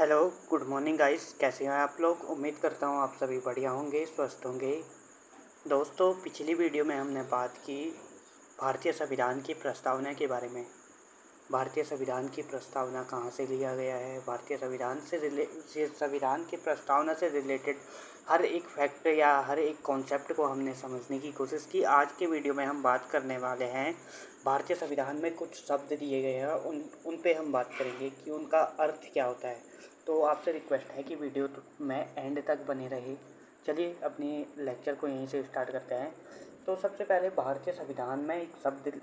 Hello, good morning guys. कैसे हैं आप लोग? उम्मीद करता हूँ आप सभी बढ़िया होंगे, स्वस्थ होंगे। दोस्तों, पिछली वीडियो में हमने बात की भारतीय संविधान की प्रस्तावना के बारे में। भारतीय संविधान की प्रस्तावना कहाँ से लिया गया है, भारतीय संविधान की प्रस्तावना से रिलेटेड हर एक फैक्ट या हर एक कॉन्सेप्ट को हमने समझने की कोशिश की। आज के वीडियो में हम बात करने वाले हैं भारतीय संविधान में कुछ शब्द दिए गए हैं, उन पे हम बात करेंगे कि उनका अर्थ क्या होता है। तो आपसे रिक्वेस्ट है कि वीडियो में एंड तक बने रहे। चलिए अपनी लेक्चर को यहीं से स्टार्ट करते हैं। तो सबसे पहले भारतीय संविधान में एक शब्द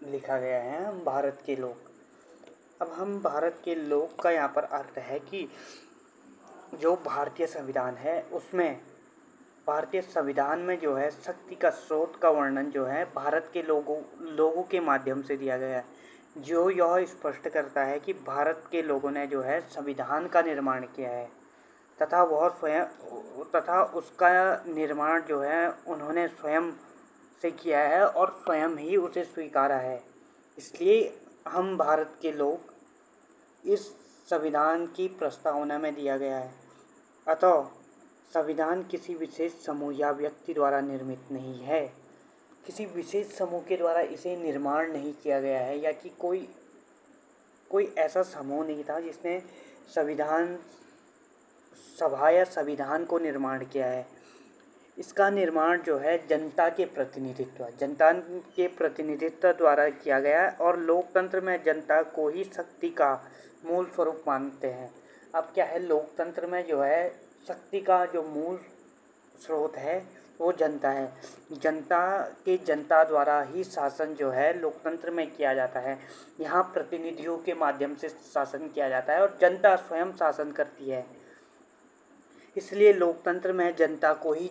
लिखा गया है, हम भारत के लोग। अब हम भारत के लोग का यहाँ पर अर्थ है कि जो भारतीय संविधान है उसमें भारतीय संविधान में जो है शक्ति का स्रोत का वर्णन जो है भारत के लोगों के माध्यम से दिया गया है, जो यह स्पष्ट करता है कि भारत के लोगों ने जो है संविधान का निर्माण किया है तथा उसका निर्माण जो है उन्होंने स्वयं से किया है और स्वयं ही उसे स्वीकारा है। इसलिए हम भारत के लोग इस संविधान की प्रस्तावना में दिया गया है। अतः संविधान किसी विशेष समूह या व्यक्ति द्वारा निर्मित नहीं है, किसी विशेष समूह के द्वारा इसे निर्माण नहीं किया गया है, या कि कोई ऐसा समूह नहीं था जिसने संविधान सभा या संविधान को निर्माण किया है। इसका निर्माण जो है जनता के प्रतिनिधित्व द्वारा किया गया है और लोकतंत्र में जनता को ही शक्ति का मूल स्वरूप मानते हैं। अब क्या है, लोकतंत्र में जो है शक्ति का जो मूल स्रोत है वो जनता है। जनता द्वारा ही शासन जो है लोकतंत्र में किया जाता है। यहाँ प्रतिनिधियों के माध्यम से शासन किया जाता है और जनता स्वयं शासन करती है। इसलिए लोकतंत्र में जनता को ही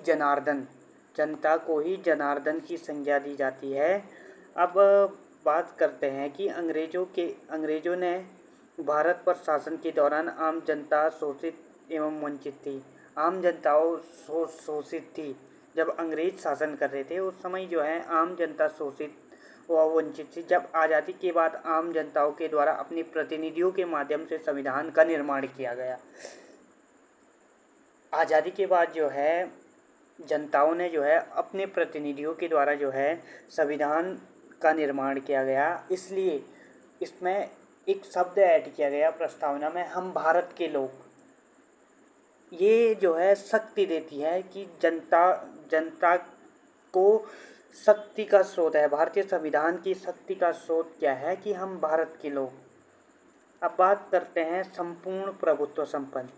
जनार्दन की संज्ञा दी जाती है। अब बात करते हैं कि अंग्रेजों ने भारत पर शासन के दौरान आम जनता शोषित एवं वंचित थी। आम जनताओं शोषित थी। जब अंग्रेज शासन कर रहे थे उस समय जो है आम जनता शोषित व वंचित थी। जब आज़ादी के बाद आम जनताओं के द्वारा अपने प्रतिनिधियों के माध्यम से संविधान का निर्माण किया गया। आज़ादी के बाद जो है जनताओं ने जो है अपने प्रतिनिधियों के द्वारा जो है संविधान का निर्माण किया गया। इसलिए इसमें एक शब्द ऐड किया गया प्रस्तावना में, हम भारत के लोग। ये जो है शक्ति देती है कि जनता को शक्ति का स्रोत है। भारतीय संविधान की शक्ति का स्रोत क्या है कि हम भारत के लोग। अब बात करते हैं संपूर्ण प्रभुत्व संपन्न।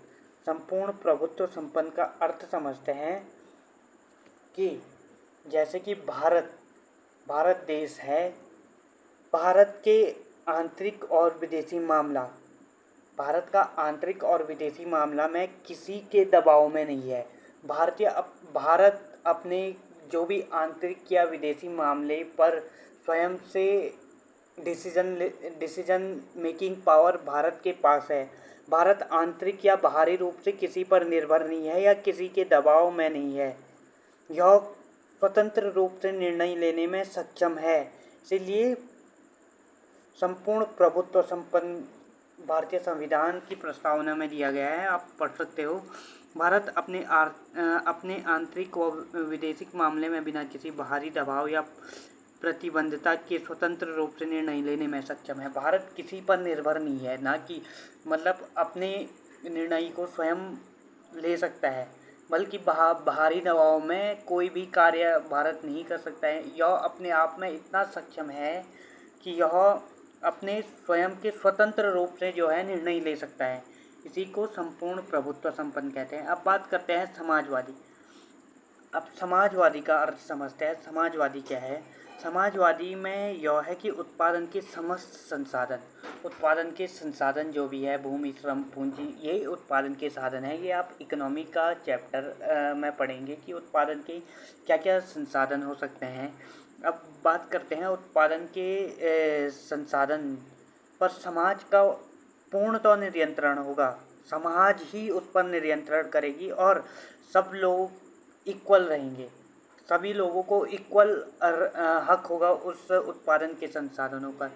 संपूर्ण प्रभुत्व संपन्न का अर्थ समझते हैं कि जैसे कि भारत देश है, भारत के आंतरिक और विदेशी मामला, भारत का आंतरिक और विदेशी मामला में किसी के दबाव में नहीं है। भारत अपने जो भी आंतरिक या विदेशी मामले पर स्वयं से डिसीजन मेकिंग पावर भारत के पास है। भारत आंतरिक या बाहरी रूप से किसी पर निर्भर नहीं है या किसी के दबाव में नहीं है। यह स्वतंत्र रूप से निर्णय लेने में सक्षम है। इसीलिए संपूर्ण प्रभुत्व संपन्न भारतीय संविधान की प्रस्तावना में दिया गया है, आप पढ़ सकते हो। भारत अपने आंतरिक व विदेशिक मामले में बिना किसी बाहरी दबाव या प्रतिबद्धता के स्वतंत्र रूप से निर्णय लेने में सक्षम है। भारत किसी पर निर्भर नहीं है, ना कि मतलब अपने निर्णय को स्वयं ले सकता है, बल्कि बाहरी दबाव में कोई भी कार्य भारत नहीं कर सकता है। यह अपने आप में इतना सक्षम है कि यह अपने स्वयं के स्वतंत्र रूप से जो है निर्णय ले सकता है। इसी को संपूर्ण प्रभुत्व संपन्न कहते हैं। अब बात करते हैं समाजवादी। अब समाजवादी का अर्थ समझते हैं। समाजवादी क्या है? समाजवादी में यह है कि उत्पादन के संसाधन जो भी है, भूमि, श्रम, पूंजी, यही उत्पादन के साधन है। ये आप इकोनॉमी का चैप्टर में पढ़ेंगे कि उत्पादन के क्या क्या संसाधन हो सकते हैं। अब बात करते हैं उत्पादन के संसाधन पर समाज का पूर्णतः नियंत्रण होगा। समाज ही उस पर नियंत्रण करेगी और सब लोग इक्वल रहेंगे। सभी लोगों को इक्वल हक होगा उस उत्पादन के संसाधनों पर।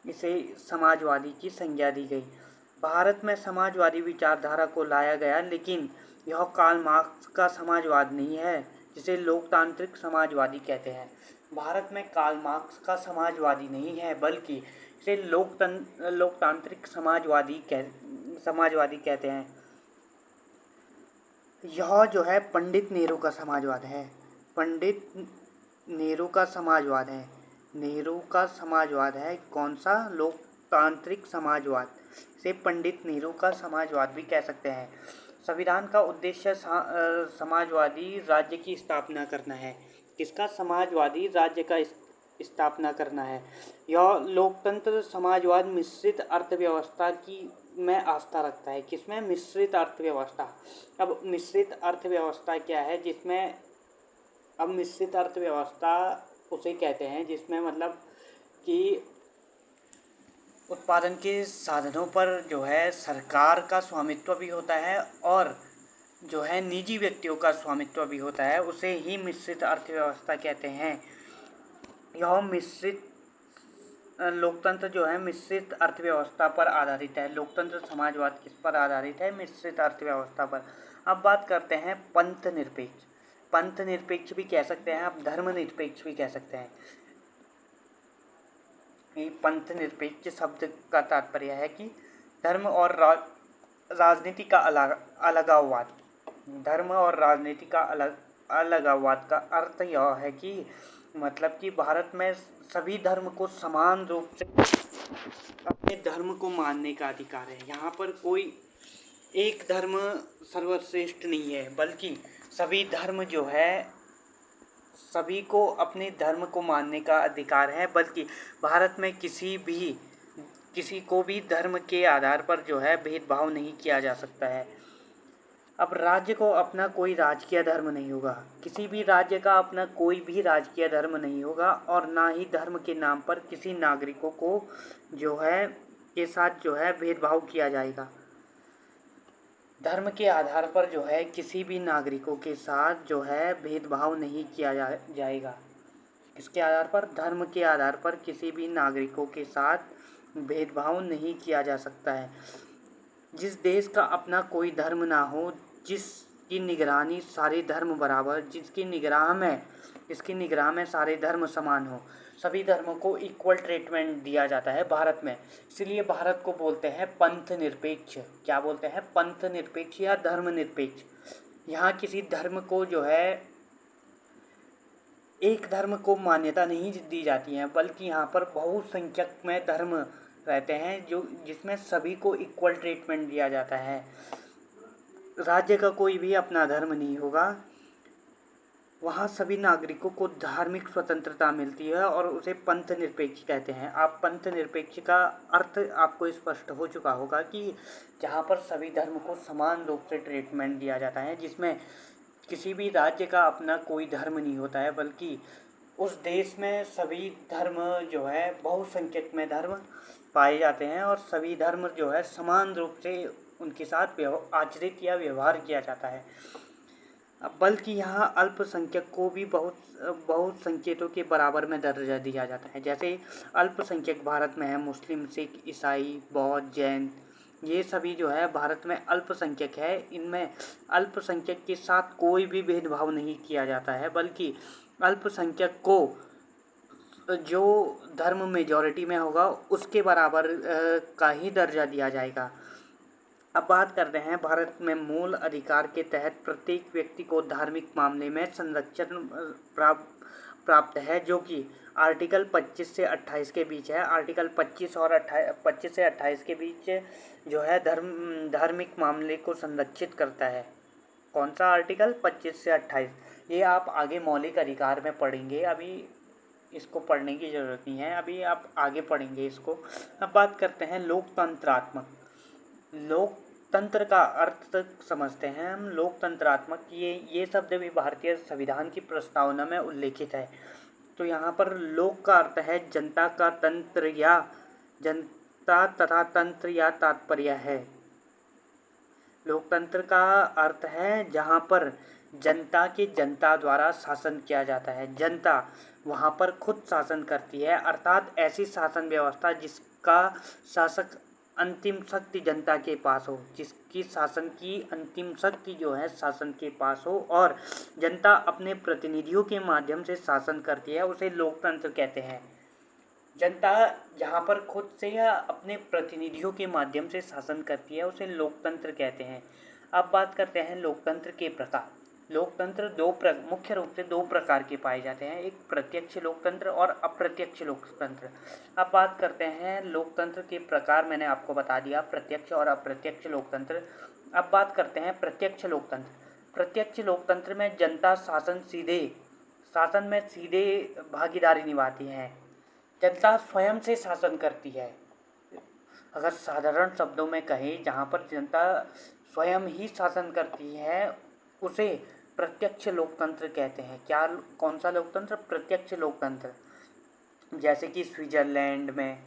इसे समाजवादी की संज्ञा दी गई। भारत में समाजवादी विचारधारा को लाया गया, लेकिन यह कार्ल मार्क्स का समाजवाद नहीं है जिसे लोकतांत्रिक समाजवादी कहते हैं। भारत में कार्ल मार्क्स का समाजवादी नहीं है, बल्कि इसे लोकतांत्रिक समाजवादी कहते हैं। यह जो है पंडित नेहरू का समाजवाद है। पंडित नेहरू का समाजवाद है। नेहरू का समाजवाद है कौन सा? लोकतांत्रिक समाजवाद। इसे पंडित नेहरू का समाजवाद भी कह सकते हैं। संविधान का उद्देश्य समाजवादी राज्य की स्थापना करना है। किसका? समाजवादी राज्य का स्थापना करना है। यह लोकतंत्र समाजवाद मिश्रित अर्थव्यवस्था की में आस्था रखता है। किसमें? मिश्रित अर्थव्यवस्था। अब मिश्रित अर्थव्यवस्था क्या है? अब मिश्रित अर्थव्यवस्था उसे कहते हैं जिसमें मतलब कि उत्पादन के साधनों पर जो है सरकार का स्वामित्व भी होता है और जो है निजी व्यक्तियों का स्वामित्व भी होता है, उसे ही मिश्रित अर्थव्यवस्था कहते हैं। यह मिश्रित लोकतंत्र जो है मिश्रित अर्थव्यवस्था पर आधारित है। लोकतंत्र समाजवाद किस पर आधारित है? मिश्रित अर्थव्यवस्था पर। अब बात करते हैं पंथ निरपेक्ष। पंथ निरपेक्ष भी कह सकते हैं आप, धर्मनिरपेक्ष भी कह सकते हैं। पंथ निरपेक्ष शब्द का तात्पर्य है कि धर्म और राजनीति का अलगाववाद। धर्म और राजनीति का अलगाववाद का अर्थ यह है कि मतलब कि भारत में सभी धर्म को समान रूप से अपने धर्म को मानने का अधिकार है। यहाँ पर कोई एक धर्म सर्वश्रेष्ठ नहीं है, बल्कि सभी धर्म जो है सभी को अपने धर्म को मानने का अधिकार है। बल्कि भारत में किसी को भी धर्म के आधार पर जो है भेदभाव नहीं किया जा सकता है। अब राज्य को अपना कोई राजकीय धर्म नहीं होगा। किसी भी राज्य का अपना कोई भी राजकीय धर्म नहीं होगा और ना ही धर्म के नाम पर किसी नागरिकों को जो है के साथ जो है भेदभाव किया जाएगा। धर्म के आधार पर जो है किसी भी नागरिकों के साथ जो है भेदभाव नहीं किया जाएगा। इसके आधार पर, धर्म के आधार पर किसी भी नागरिकों के साथ भेदभाव नहीं किया जा सकता है। जिस देश का अपना कोई धर्म ना हो, जिसकी निगरानी सारे धर्म बराबर, इसकी निगराह में सारे धर्म समान हो, सभी धर्मों को इक्वल ट्रीटमेंट दिया जाता है भारत में। इसलिए भारत को बोलते हैं पंथ निरपेक्ष। क्या बोलते हैं? पंथ निरपेक्ष या धर्म निरपेक्ष। यहाँ किसी धर्म को जो है एक धर्म को मान्यता नहीं दी जाती है, बल्कि यहाँ पर बहुसंख्यक में धर्म रहते हैं जिसमें सभी को इक्वल ट्रीटमेंट दिया जाता है। राज्य का कोई भी अपना धर्म नहीं होगा। वहाँ सभी नागरिकों को धार्मिक स्वतंत्रता मिलती है और उसे पंथ निरपेक्ष कहते हैं। आप पंथ निरपेक्ष का अर्थ आपको स्पष्ट हो चुका होगा कि जहाँ पर सभी धर्म को समान रूप से ट्रीटमेंट दिया जाता है, जिसमें किसी भी राज्य का अपना कोई धर्म नहीं होता है, बल्कि उस देश में सभी धर्म जो है बहुसंख्यक में धर्म पाए जाते हैं और सभी धर्म जो है समान रूप से उनके साथ आचरित या व्यवहार किया जाता है। बल्कि यहाँ अल्पसंख्यक को भी बहुसंख्यकों के बराबर में दर्जा दिया जाता है। जैसे अल्पसंख्यक भारत में है मुस्लिम, सिख, ईसाई, बौद्ध, जैन, ये सभी जो है भारत में अल्पसंख्यक है। इनमें अल्पसंख्यक के साथ कोई भी भेदभाव नहीं किया जाता है, बल्कि अल्पसंख्यक को जो धर्म मेजॉरिटी में होगा उसके बराबर का ही दर्जा दिया जाएगा। अब बात करते हैं भारत में मूल अधिकार के तहत प्रत्येक व्यक्ति को धार्मिक मामले में संरक्षण प्राप्त है, जो कि आर्टिकल 25 से 28 के बीच है। आर्टिकल 25 से 28 के बीच जो है धार्मिक मामले को संरक्षित करता है। कौन सा आर्टिकल? 25 से 28। ये आप आगे मौलिक अधिकार में पढ़ेंगे, अभी इसको पढ़ने की ज़रूरत नहीं है, अभी आप आगे पढ़ेंगे इसको। अब बात करते हैं लोकतंत्रात्मक। लोकतंत्र का अर्थ समझते हैं हम। लोकतंत्रात्मक ये शब्द भी भारतीय संविधान की प्रस्तावना में उल्लेखित है। तो यहाँ पर लोक का अर्थ है जनता का, तंत्र या जनता तथा तंत्र या तात्पर्य है। लोकतंत्र का अर्थ है जहाँ पर जनता द्वारा शासन किया जाता है। जनता वहाँ पर खुद शासन करती है, अर्थात ऐसी शासन व्यवस्था जिसका शासक अंतिम शक्ति जनता के पास हो, जिसकी शासन की अंतिम शक्ति जो है शासन के पास हो और जनता अपने प्रतिनिधियों के माध्यम से शासन करती है, उसे लोकतंत्र कहते हैं। जनता जहाँ पर खुद से या अपने प्रतिनिधियों के माध्यम से शासन करती है, उसे लोकतंत्र कहते हैं। अब बात करते हैं लोकतंत्र के प्रकार। लोकतंत्र मुख्य रूप से दो प्रकार के पाए जाते हैं, एक प्रत्यक्ष लोकतंत्र और अप्रत्यक्ष लोकतंत्र। अब बात करते हैं लोकतंत्र के प्रकार, मैंने आपको बता दिया प्रत्यक्ष और अप्रत्यक्ष लोकतंत्र। अब बात करते हैं प्रत्यक्ष लोकतंत्र। प्रत्यक्ष लोकतंत्र में जनता शासन में सीधे भागीदारी निभाती है, जनता स्वयं से शासन करती है। अगर साधारण शब्दों में कहें, जहाँ पर जनता स्वयं ही शासन करती है, उसे प्रत्यक्ष लोकतंत्र कहते हैं। कौन सा लोकतंत्र? प्रत्यक्ष लोकतंत्र। जैसे कि स्विट्ज़रलैंड में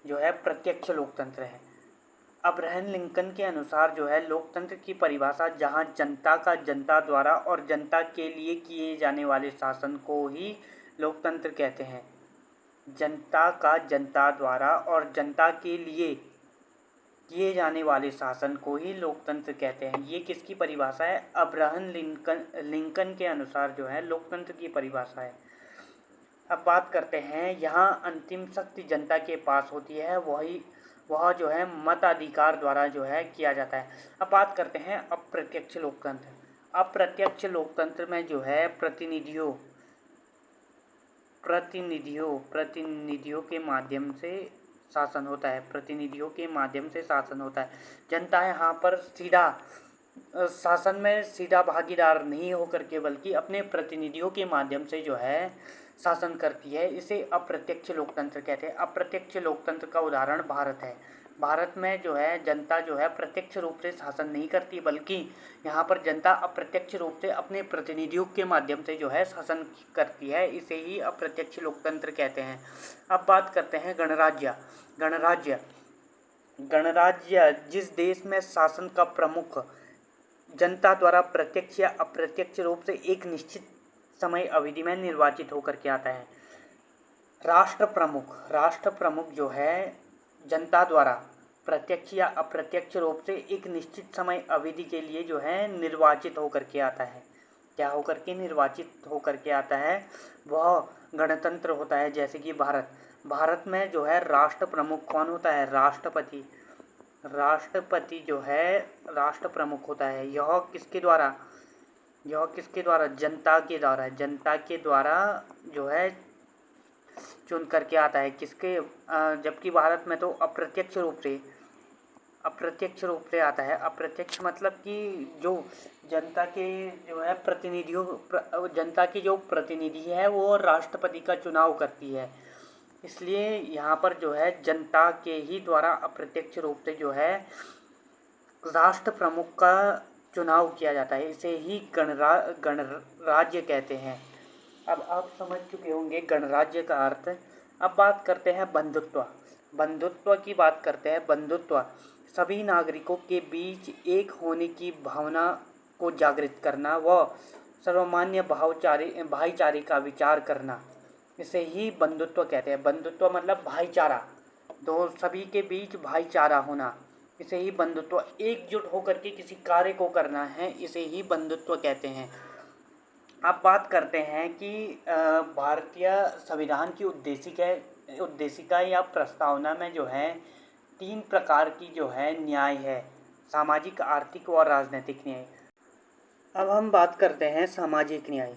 जो है प्रत्यक्ष लोकतंत्र है। अब्राहम लिंकन के अनुसार जो है लोकतंत्र की परिभाषा, जहाँ जनता का जनता द्वारा और जनता के लिए किए जाने वाले शासन को ही लोकतंत्र कहते हैं। जनता का जनता द्वारा और जनता के लिए किए जाने वाले शासन को ही लोकतंत्र कहते हैं। ये किसकी परिभाषा है? अब्राहम लिंकन के अनुसार जो है लोकतंत्र की परिभाषा है। अब बात करते हैं, यहाँ अंतिम शक्ति जनता के पास होती है, वह जो है मताधिकार द्वारा जो है किया जाता है। अब बात करते हैं अप्रत्यक्ष लोकतंत्र। अप्रत्यक्ष लोकतंत्र में जो है प्रतिनिधियों के माध्यम से शासन होता है। प्रतिनिधियों के माध्यम से शासन होता है। जनता यहाँ पर शासन में सीधा भागीदार नहीं होकर के, बल्कि अपने प्रतिनिधियों के माध्यम से जो है शासन करती है। इसे अप्रत्यक्ष लोकतंत्र कहते हैं। अप्रत्यक्ष लोकतंत्र का उदाहरण भारत है। भारत में जो है जनता जो है प्रत्यक्ष रूप से शासन नहीं करती, बल्कि यहाँ पर जनता अप्रत्यक्ष रूप से अपने प्रतिनिधियों के माध्यम से जो है शासन करती है। इसे ही अप्रत्यक्ष लोकतंत्र कहते हैं। अब बात करते हैं गणराज्य। गणराज्य जिस देश में शासन का प्रमुख जनता द्वारा प्रत्यक्ष या अप्रत्यक्ष रूप से एक निश्चित समय अवधि में निर्वाचित होकर के आता है। राष्ट्र प्रमुख जो है जनता द्वारा प्रत्यक्ष या अप्रत्यक्ष रूप से एक निश्चित समय अवधि के लिए जो है निर्वाचित होकर के आता है। क्या होकर के निर्वाचित होकर के आता है? वह गणतंत्र होता है। जैसे कि भारत में जो है राष्ट्र प्रमुख कौन होता है? राष्ट्रपति जो है राष्ट्र प्रमुख होता है। यह किसके द्वारा? जनता के द्वारा जो है चुन करके आता है। जबकि भारत में तो अप्रत्यक्ष रूप से आता है। अप्रत्यक्ष मतलब कि जो जनता के जो है जनता की जो प्रतिनिधि है वो राष्ट्रपति का चुनाव करती है। इसलिए यहाँ पर जो है जनता के ही द्वारा अप्रत्यक्ष रूप से जो है राष्ट्र प्रमुख का चुनाव किया जाता है। इसे ही गणराज्य कहते हैं। अब आप समझ चुके होंगे गणराज्य का अर्थ। अब बात करते हैं बंधुत्व की बात करते हैं। बंधुत्व सभी नागरिकों के बीच एक होने की भावना को जागृत करना व सर्वमान्य भाईचारे का विचार करना, इसे ही बंधुत्व कहते हैं। बंधुत्व मतलब भाईचारा, तो सभी के बीच भाईचारा होना, इसे ही बंधुत्व। एकजुट होकर के किसी कार्य को करना है, इसे ही बंधुत्व कहते हैं। अब बात करते हैं कि भारतीय संविधान की उद्देशिका या प्रस्तावना में जो है 3 प्रकार की जो है न्याय है: सामाजिक, आर्थिक और राजनीतिक न्याय। अब हम बात करते हैं सामाजिक न्याय।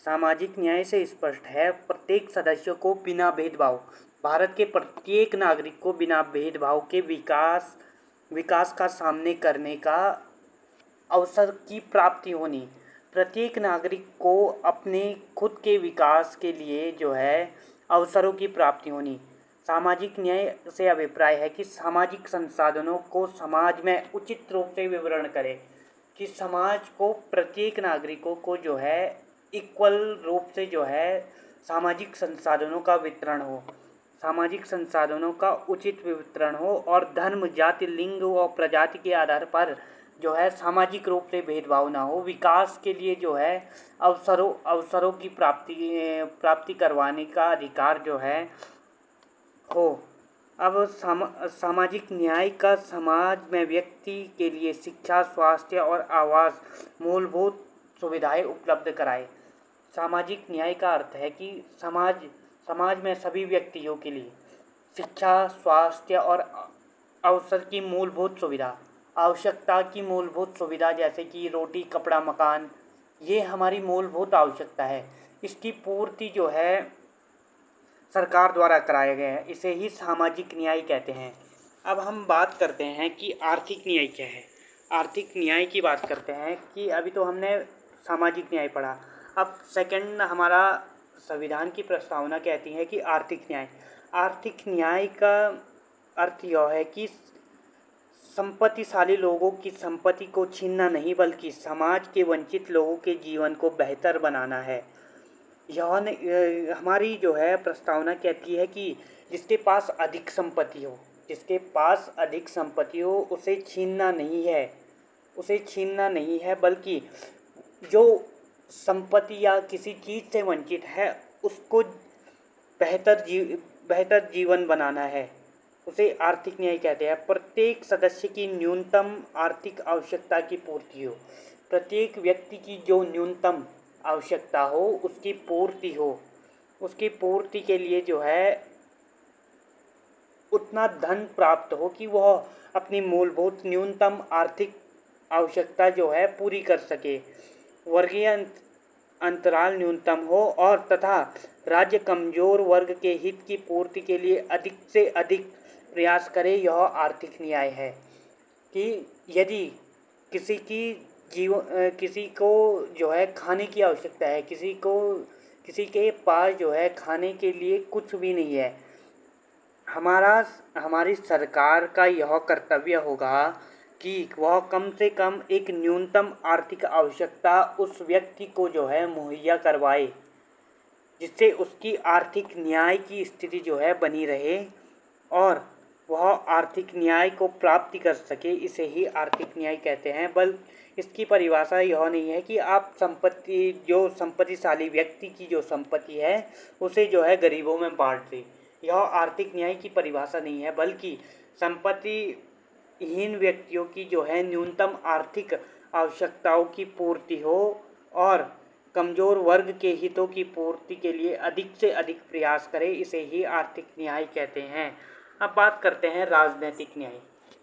सामाजिक न्याय से स्पष्ट है प्रत्येक सदस्य को बिना भेदभाव, भारत के प्रत्येक नागरिक को बिना भेदभाव के विकास का सामने करने का अवसर की प्राप्ति होनी। प्रत्येक नागरिक को अपने खुद के विकास के लिए जो है अवसरों की प्राप्ति होनी। सामाजिक न्याय से अभिप्राय है कि सामाजिक संसाधनों को समाज में उचित रूप से वितरण करें, कि समाज को प्रत्येक नागरिकों को जो है इक्वल रूप से जो है सामाजिक संसाधनों का वितरण हो, सामाजिक संसाधनों का उचित वितरण हो और धर्म, जाति, लिंग और प्रजाति के आधार पर जो है सामाजिक रूप से भेदभाव ना हो। विकास के लिए जो है अवसरों की प्राप्ति करवाने का अधिकार जो है हो। अब सामाजिक न्याय का समाज में व्यक्ति के लिए शिक्षा, स्वास्थ्य और आवास मूलभूत सुविधाएं उपलब्ध कराए। सामाजिक न्याय का अर्थ है कि समाज में सभी व्यक्तियों के लिए शिक्षा, स्वास्थ्य और अवसर की मूलभूत सुविधा, आवश्यकता की मूलभूत सुविधा जैसे कि रोटी, कपड़ा, मकान, ये हमारी मूलभूत आवश्यकता है। इसकी पूर्ति जो है सरकार द्वारा कराया गया है, इसे ही सामाजिक न्याय कहते हैं। अब हम बात करते हैं कि आर्थिक न्याय क्या है। आर्थिक न्याय की बात करते हैं कि अभी तो हमने सामाजिक न्याय पढ़ा, अब सेकंड हमारा संविधान की प्रस्तावना कहती है कि आर्थिक न्याय। आर्थिक न्याय का अर्थ यह है कि संपत्तिशाली लोगों की संपत्ति को छीनना नहीं, बल्कि समाज के वंचित लोगों के जीवन को बेहतर बनाना है। हमारी जो है प्रस्तावना कहती है कि जिसके पास अधिक संपत्ति हो, उसे छीनना नहीं है, बल्कि जो संपत्ति या किसी चीज़ से वंचित है उसको बेहतर जीवन बनाना है, उसे आर्थिक न्याय कहते हैं। प्रत्येक सदस्य की न्यूनतम आर्थिक आवश्यकता की पूर्ति हो, प्रत्येक व्यक्ति की जो न्यूनतम आवश्यकता हो उसकी पूर्ति के लिए जो है उतना धन प्राप्त हो कि वह अपनी मूलभूत न्यूनतम आर्थिक आवश्यकता जो है पूरी कर सके। वर्गीय अंतराल न्यूनतम हो और तथा राज्य कमजोर वर्ग के हित की पूर्ति के लिए अधिक से अधिक प्रयास करे, यह आर्थिक न्याय है। कि यदि किसी को जो है खाने की आवश्यकता है, किसी के पास जो है खाने के लिए कुछ भी नहीं है, हमारी सरकार का यह कर्तव्य होगा कि वह कम से कम एक न्यूनतम आर्थिक आवश्यकता उस व्यक्ति को जो है मुहैया करवाए, जिससे उसकी आर्थिक न्याय की स्थिति जो है बनी रहे और वह आर्थिक न्याय को प्राप्ति कर सके, इसे ही आर्थिक न्याय कहते हैं। इसकी परिभाषा यह नहीं है कि आप संपत्तिशाली व्यक्ति की जो संपत्ति है उसे जो है गरीबों में बांट दें, यह आर्थिक न्याय की परिभाषा नहीं है, बल्कि संपत्तिहीन व्यक्तियों की जो है न्यूनतम आर्थिक आवश्यकताओं की पूर्ति हो और कमज़ोर वर्ग के हितों की पूर्ति के लिए अधिक से अधिक प्रयास करे, इसे ही आर्थिक न्याय कहते हैं। अब बात करते हैं राजनीतिक न्याय।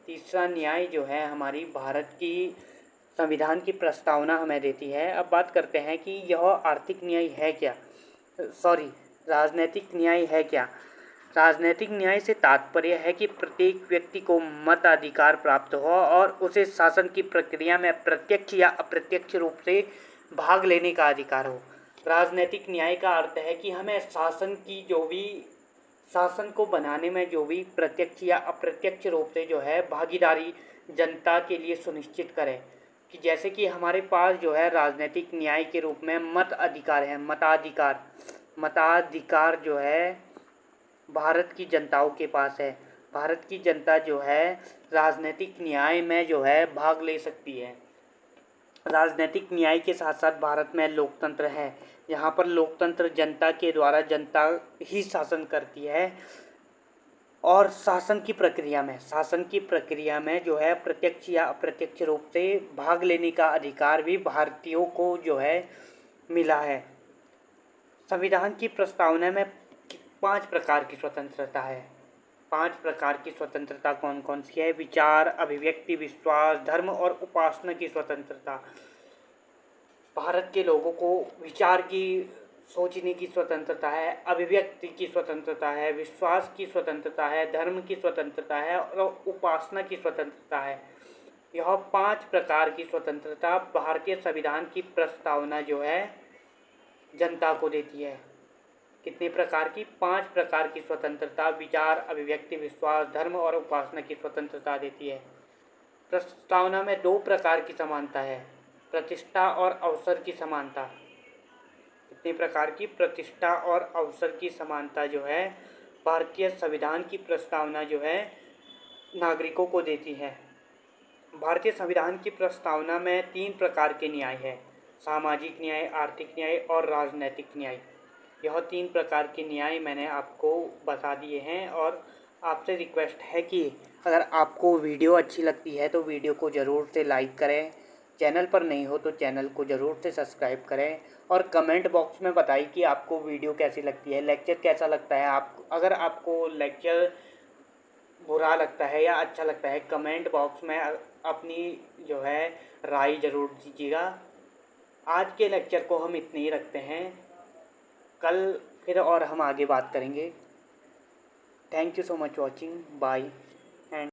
तीसरा न्याय जो है हमारी भारत की संविधान की प्रस्तावना हमें देती है। अब बात करते हैं कि यह आर्थिक न्याय है क्या, राजनीतिक न्याय है क्या। राजनीतिक न्याय से तात्पर्य है कि प्रत्येक व्यक्ति को मताधिकार प्राप्त हो और उसे शासन की प्रक्रिया में प्रत्यक्ष या अप्रत्यक्ष रूप से भाग लेने का अधिकार हो। राजनीतिक न्याय का अर्थ है कि हमें शासन को बनाने में जो भी प्रत्यक्ष या अप्रत्यक्ष रूप से जो है भागीदारी जनता के लिए सुनिश्चित करें। कि जैसे कि हमारे पास जो है राजनीतिक न्याय के रूप में मताधिकार है। मताधिकार जो है भारत की जनताओं के पास है। भारत की जनता जो है राजनीतिक न्याय में जो है भाग ले सकती है। राजनीतिक न्याय के साथ साथ भारत में लोकतंत्र है। यहाँ पर लोकतंत्र जनता के द्वारा जनता ही शासन करती है और शासन की प्रक्रिया में जो है प्रत्यक्ष या अप्रत्यक्ष रूप से भाग लेने का अधिकार भी भारतीयों को जो है मिला है। संविधान की प्रस्तावना में 5 प्रकार की स्वतंत्रता है। 5 प्रकार की स्वतंत्रता कौन कौन सी है? विचार, अभिव्यक्ति, विश्वास, धर्म और उपासना की स्वतंत्रता। भारत के लोगों को विचार की, सोचने की स्वतंत्रता है, अभिव्यक्ति की स्वतंत्रता है, विश्वास की स्वतंत्रता है, धर्म की स्वतंत्रता है और उपासना की स्वतंत्रता है। यह 5 प्रकार की स्वतंत्रता भारतीय संविधान की प्रस्तावना जो है जनता को देती है। कितने प्रकार की? 5 प्रकार की स्वतंत्रता विचार, अभिव्यक्ति, विश्वास, धर्म और उपासना की स्वतंत्रता देती है। प्रस्तावना में 2 प्रकार की समानता है, प्रतिष्ठा और अवसर की समानता। कितने प्रकार की? प्रतिष्ठा और अवसर की समानता जो है भारतीय संविधान की प्रस्तावना जो है नागरिकों को देती है। भारतीय संविधान की प्रस्तावना में 3 प्रकार के न्याय है, सामाजिक न्याय, आर्थिक न्याय और राजनीतिक न्याय। यह 3 प्रकार के न्याय मैंने आपको बता दिए हैं और आपसे रिक्वेस्ट है कि अगर आपको वीडियो अच्छी लगती है तो वीडियो को ज़रूर से लाइक करें, चैनल पर नहीं हो तो चैनल को ज़रूर से सब्सक्राइब करें और कमेंट बॉक्स में बताइए कि आपको वीडियो कैसी लगती है, लेक्चर कैसा लगता है। आप अगर आपको लेक्चर बुरा लगता है या अच्छा लगता है, कमेंट बॉक्स में अपनी जो है राय ज़रूर दीजिएगा। आज के लेक्चर को हम इतने ही रखते हैं, कल फिर और हम आगे बात करेंगे। Thank you so much watching, bye.